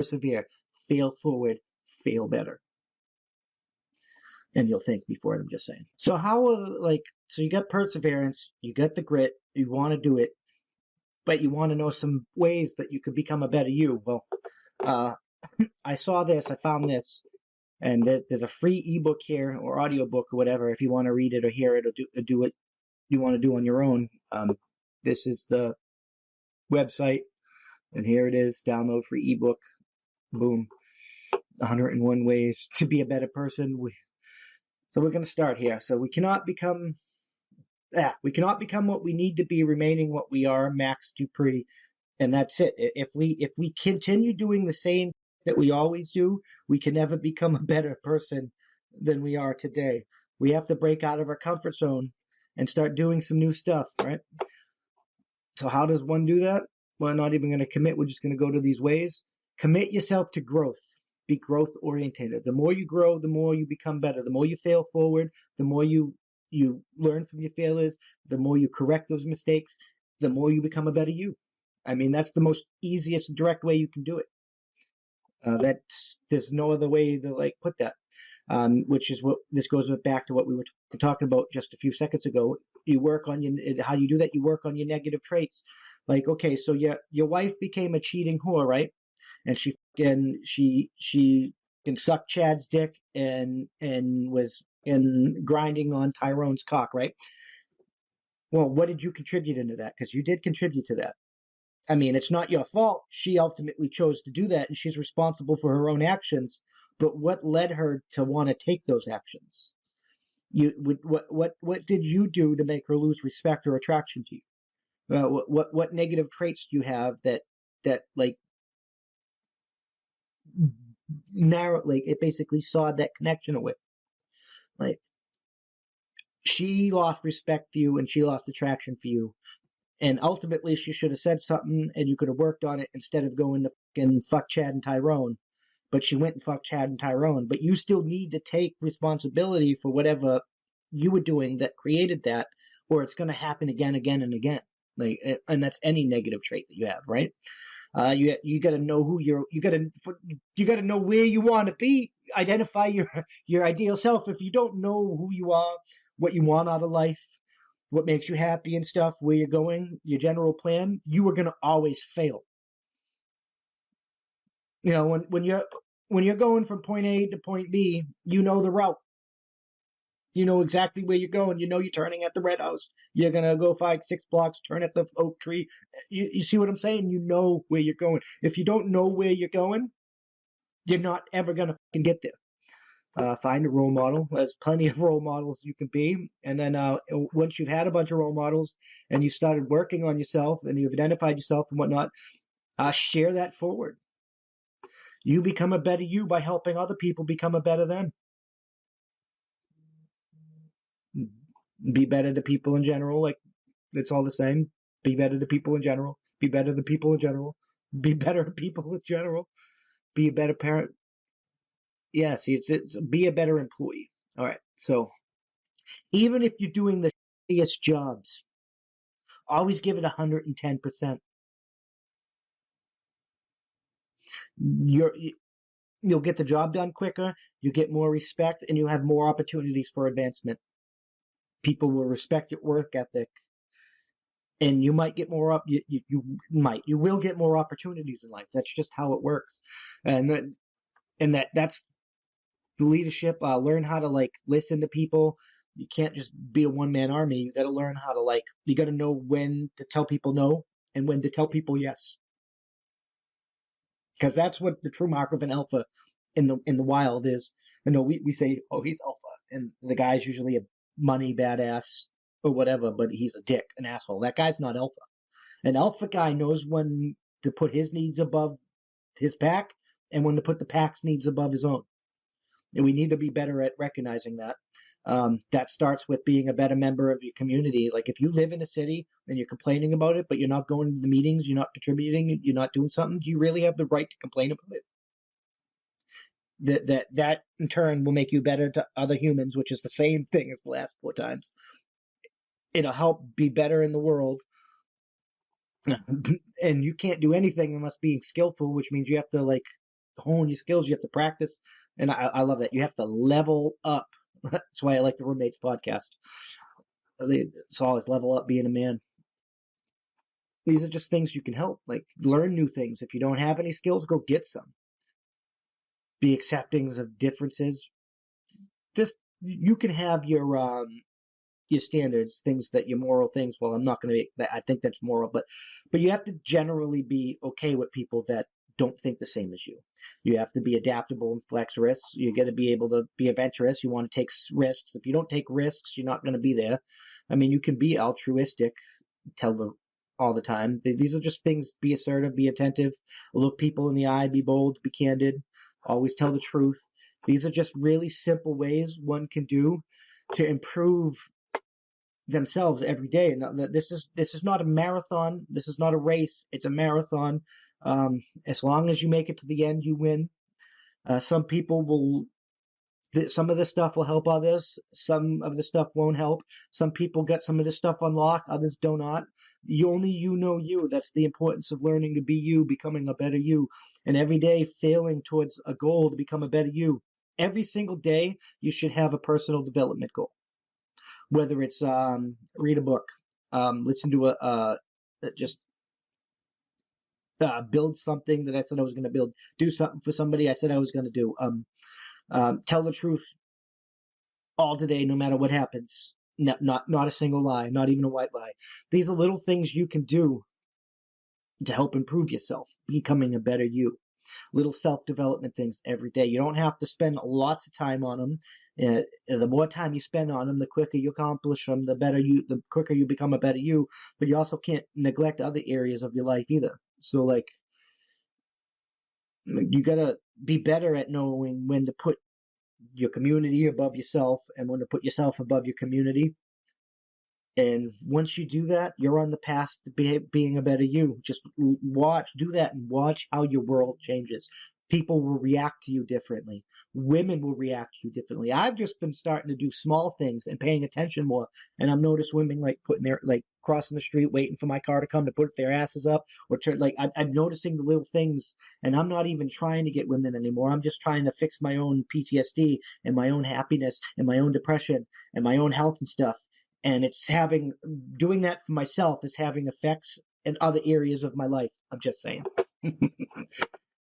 persevere, fail forward, fail better. And you'll think before it, I'm just saying. So so you got perseverance, you got the grit, you want to do it, but you want to know some ways that you could become a better you. Well, I saw this, I found this, and there's a free ebook here or audiobook or whatever if you want to read it or hear it or do what you want to do on your own. This is the website, and here it is, download free ebook. Boom. 101 ways to be a better person. So we're going to start here. So we cannot become what we need to be, remaining what we are, Max Dupree, and that's it. If we continue doing the same that we always do, we can never become a better person than we are today. We have to break out of our comfort zone and start doing some new stuff, right? So how does one do that? We're not even going to commit. We're just going to go to these ways. Commit yourself to growth. Be growth orientated. The more you grow, the more you become better. The more you fail forward, the more you learn from your failures, the more you correct those mistakes, the more you become a better you. I mean, that's the most easiest, direct way you can do it. There's no other way to put that. Which is what this goes back to what we were talking about just a few seconds ago. You work on how you do that. You work on your negative traits. Like, okay, so your wife became a cheating whore, right? And she can suck Chad's dick and was grinding on Tyrone's cock, right? Well, what did you contribute into that? Because you did contribute to that. I mean, it's not your fault. She ultimately chose to do that, and she's responsible for her own actions. But what led her to want to take those actions? What did you do to make her lose respect or attraction to you? What negative traits do you have that narrow, it basically sawed that connection away? Like, she lost respect for you and she lost attraction for you, and ultimately she should have said something and you could have worked on it instead of going to fucking fuck Chad and Tyrone. But she went and fucked Chad and Tyrone. But you still need to take responsibility for whatever you were doing that created that, or it's going to happen again, and again. And that's any negative trait that you have, right? You got to know you got to know where you want to be. Identify your ideal self. If you don't know who you are, what you want out of life, what makes you happy and stuff, where you're going, your general plan, you are going to always fail. You know, when you're going from point A to point B, you know the route. You know exactly where you're going. You know you're turning at the red house. You're going to go 5-6 blocks, turn at the oak tree. You see what I'm saying? You know where you're going. If you don't know where you're going, you're not ever going to get there. Find a role model. There's plenty of role models you can be. And then once you've had a bunch of role models and you started working on yourself and you've identified yourself and whatnot, share that forward. You become a better you by helping other people become a better them. Be better to people in general. Like, it's all the same. Be better to people in general. Be better to people in general. Be better to people in general. Be a better parent. Yeah, see, it's be a better employee. All right. So even if you're doing the shittiest jobs, always give it 110%. You'll get the job done quicker, you get more respect, and you'll have more opportunities for advancement. People will respect your work ethic, and you might get more you will get more opportunities in life. That's just how it works. And that's the leadership. Learn how to listen to people. You can't just be a one-man army. You got to learn how to you got to know when to tell people no and when to tell people yes. Because that's what the true mark of an alpha in the wild is. I know we say, oh, he's alpha, and the guy's usually a money badass or whatever, but he's a dick, an asshole. That guy's not alpha. An alpha guy knows when to put his needs above his pack and when to put the pack's needs above his own. And we need to be better at recognizing that. That starts with being a better member of your community. Like, if you live in a city and you're complaining about it, but you're not going to the meetings, you're not contributing, you're not doing something, do you really have the right to complain about it? That in turn will make you better to other humans, which is the same thing as the last 4 times. It'll help be better in the world. And you can't do anything unless being skillful, which means you have to hone your skills. You have to practice. And I love that. You have to level up. That's why I like the Roommates podcast. It's always level up being a man. These are just things you can help. Like, learn new things. If you don't have any skills, go get some. Be accepting of differences. This, you can have your standards, things that your moral things. Well, I'm not going to be. I think that's moral, but you have to generally be okay with people that don't think the same as you. You have to be adaptable and flex risks. You got to be able to be adventurous. You want to take risks. If you don't take risks, you're not going to be there. I mean, you can be altruistic, all the time. These are just things. Be assertive, be attentive, look people in the eye, be bold, be candid, always tell the truth. These are just really simple ways one can do to improve themselves every day. And this is not a marathon. This is not a race. It's a marathon. As long as you make it to the end, you win. Some of this stuff will help others. Some of the stuff won't help. Some people get some of this stuff unlocked. Others do not. Only you know you. That's the importance of learning to be you, becoming a better you. And every day failing towards a goal to become a better you. Every single day you should have a personal development goal. Whether it's read a book, listen to build something that I said I was going to build, do something for somebody I said I was going to do, tell the truth all today, no matter what happens. Not a single lie, not even a white lie. These are little things you can do to help improve yourself, becoming a better you. Little self-development things every day. You don't have to spend lots of time on them. The more time you spend on them, the quicker you accomplish them, the quicker you become a better you. But you also can't neglect other areas of your life either. So, like, you gotta be better at knowing when to put your community above yourself and when to put yourself above your community. And once you do that, you're on the path to being a better you. Just do that and watch how your world changes. People will react to you differently. Women will react to you differently. I've just been starting to do small things and paying attention more. And I've noticed women crossing the street, waiting for my car to come to put their asses up, or I'm noticing the little things. And I'm not even trying to get women anymore. I'm just trying to fix my own PTSD and my own happiness and my own depression and my own health and stuff. And doing that for myself is having effects in other areas of my life. I'm just saying.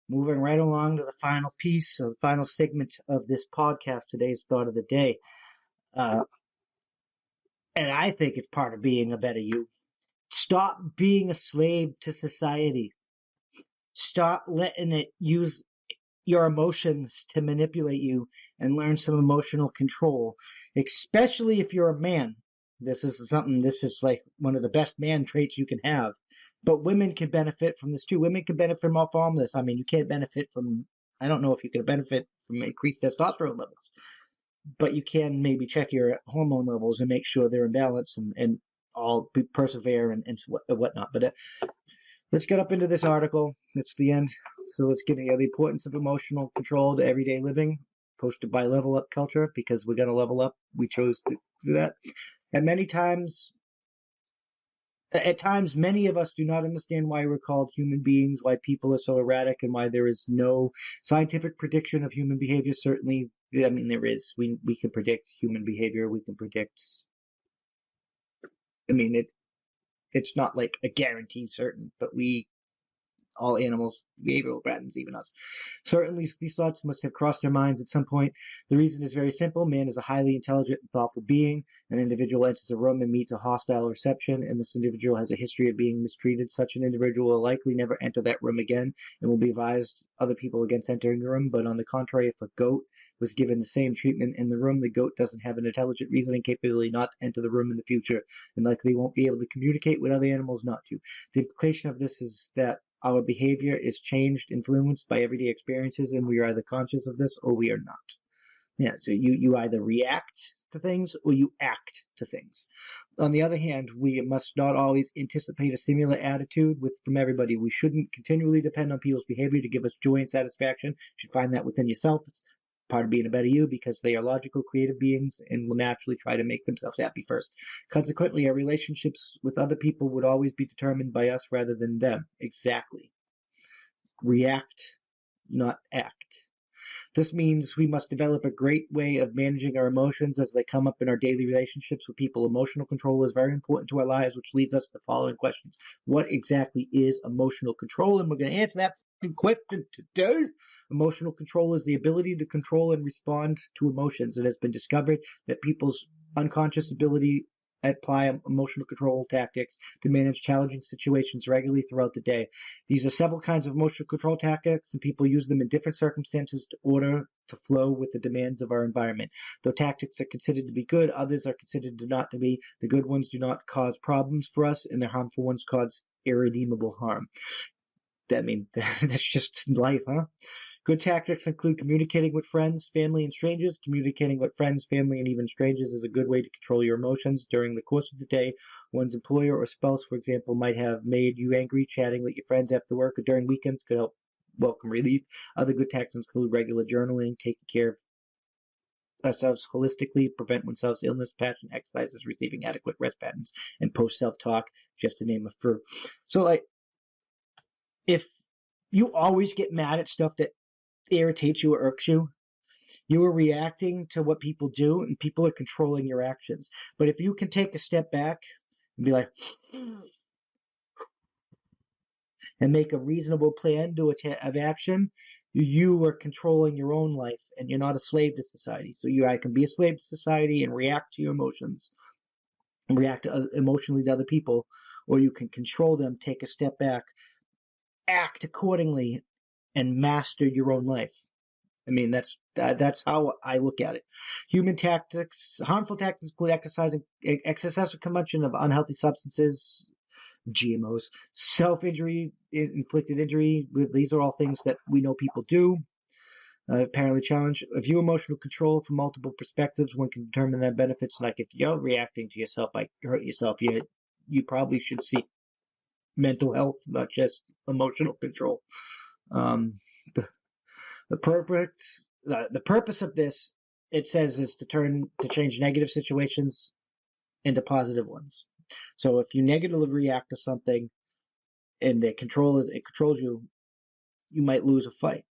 Moving right along to the final piece, the final segment of this podcast, today's thought of the day. And I think it's part of being a better you. Stop being a slave to society. Stop letting it use your emotions to manipulate you, and learn some emotional control, especially if you're a man. This is like one of the best man traits you can have. But women can benefit from this too. Women can benefit from all this. I mean, you can't benefit from, I don't know if you can benefit from increased testosterone levels, but you can maybe check your hormone levels and make sure they're in balance and all persevere and whatnot. But let's get up into this article. It's the end. So let's get into the importance of emotional control to everyday living, posted by Level Up Culture, because we're going to level up. We chose to do that. And at times, many of us do not understand why we're called human beings, why people are so erratic, and why there is no scientific prediction of human behavior. Certainly, I mean, there is. We can predict human behavior. We can predict. I mean, it's not like a guaranteed certain, but all animals, behavioral patterns, even us. Certainly, these thoughts must have crossed their minds at some point. The reason is very simple. Man is a highly intelligent and thoughtful being. An individual enters a room and meets a hostile reception, and this individual has a history of being mistreated. Such an individual will likely never enter that room again and will be advised other people against entering the room. But on the contrary, if a goat was given the same treatment in the room, the goat doesn't have an intelligent reasoning capability not to enter the room in the future, and likely won't be able to communicate with other animals not to. The implication of this is that our behavior is changed, influenced by everyday experiences, and we are either conscious of this or we are not. Yeah, so you either react to things or you act to things. On the other hand, we must not always anticipate a similar attitude from everybody. We shouldn't continually depend on people's behavior to give us joy and satisfaction. You should find that within yourself. It's part of being a better you, because they are logical, creative beings and will naturally try to make themselves happy first. Consequently, our relationships with other people would always be determined by us rather than them. Exactly. React not act. This means we must develop a great way of managing our emotions as they come up in our daily relationships with people. Emotional control is very important to our lives, which leads us to the following questions. What exactly is emotional control? And we're going to answer that question today. Emotional control is the ability to control and respond to emotions. It has been discovered that people's unconscious ability apply emotional control tactics to manage challenging situations regularly throughout the day. These are several kinds of emotional control tactics, and people use them in different circumstances to order to flow with the demands of our environment. Though tactics are considered to be good, others are considered not to be. The good ones do not cause problems for us, and the harmful ones cause irredeemable harm. That's just life, huh? Good tactics include communicating with friends, family, and strangers. Communicating with friends, family, and even strangers is a good way to control your emotions during the course of the day. One's employer or spouse, for example, might have made you angry. Chatting with your friends after work or during weekends could help welcome relief. Other good tactics include regular journaling, taking care of ourselves holistically, prevent oneself's illness, passion, exercises, receiving adequate rest patterns, and post self-talk, just to name a few. So, if you always get mad at stuff that irritates you or irks you, you are reacting to what people do, and people are controlling your actions. But if you can take a step back and be like, and make a reasonable plan of action, you are controlling your own life, and you're not a slave to society. So I can be a slave to society and react to your emotions, and react emotionally to other people, or you can control them, take a step back, act accordingly, and master your own life. That's how I look at it. Harmful tactics include excessive consumption of unhealthy substances, GMOs, self-injury, inflicted injury. These are all things that we know people do. Apparently challenge. View emotional control from multiple perspectives. One can determine their benefits. Like if you're reacting to yourself by hurting yourself, you probably should seek mental health, not just emotional control. The, the purpose of this, it says, is to change negative situations into positive ones. So if you negatively react to something and it controls you, you might lose a fight.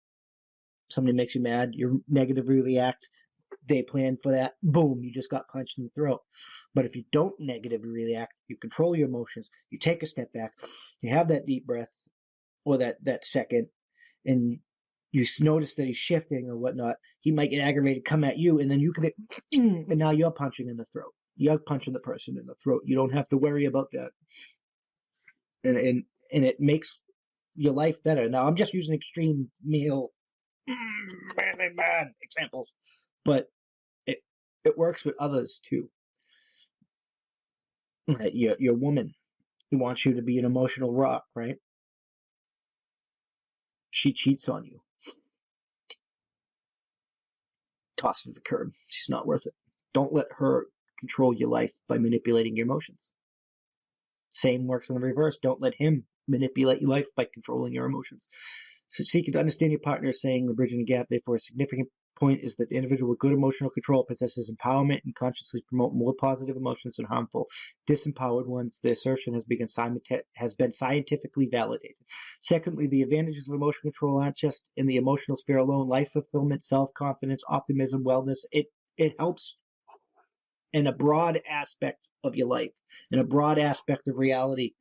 Somebody makes you mad, you negatively react, they plan for that, boom, you just got punched in the throat. But if you don't negatively react, you control your emotions, you take a step back, you have that deep breath or that second, and you notice that he's shifting or whatnot, he might get aggravated, come at you, and then you can get, and now you're punching in the throat. You're punching the person in the throat. You don't have to worry about that. And it makes your life better. Now, I'm just using extreme male man examples, but it works with others too. Your woman who wants you to be an emotional rock, right? She cheats on you. Toss her to the curb. She's not worth it. Don't let her control your life by manipulating your emotions. Same works in the reverse. Don't let him manipulate your life by controlling your emotions. So seeking to understand your partner is saying the bridging the gap. Therefore, a significant point is that the individual with good emotional control possesses empowerment and consciously promote more positive emotions than harmful. Disempowered ones, the assertion has been scientifically validated. Secondly, the advantages of emotional control aren't just in the emotional sphere alone. Life fulfillment, self-confidence, optimism, wellness, it helps in a broad aspect of your life, in a broad aspect of reality.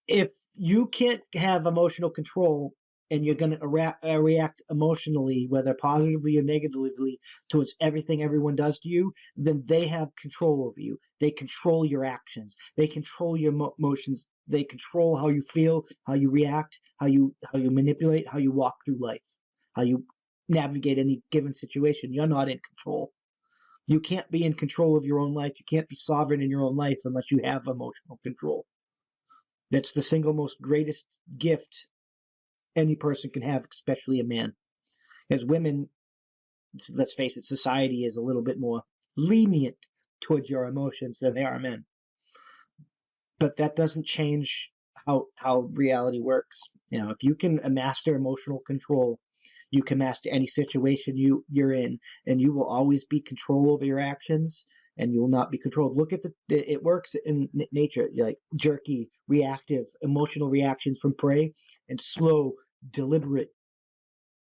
If you can't have emotional control and you're going to react emotionally, whether positively or negatively, towards everything everyone does to you, then they have control over you. They control your actions. They control your emotions. They control how you feel, how you react, how you manipulate, how you walk through life, how you navigate any given situation. You're not in control. You can't be in control of your own life. You can't be sovereign in your own life unless you have emotional control. That's the single most greatest gift any person can have, especially a man. As women, let's face it, society is a little bit more lenient towards your emotions than they are men. But that doesn't change how reality works. If you can master emotional control, you can master any situation you're in, and you will always be control over your actions, and you will not be controlled. Look at it works in nature, like jerky, reactive, emotional reactions from prey, and slow, deliberate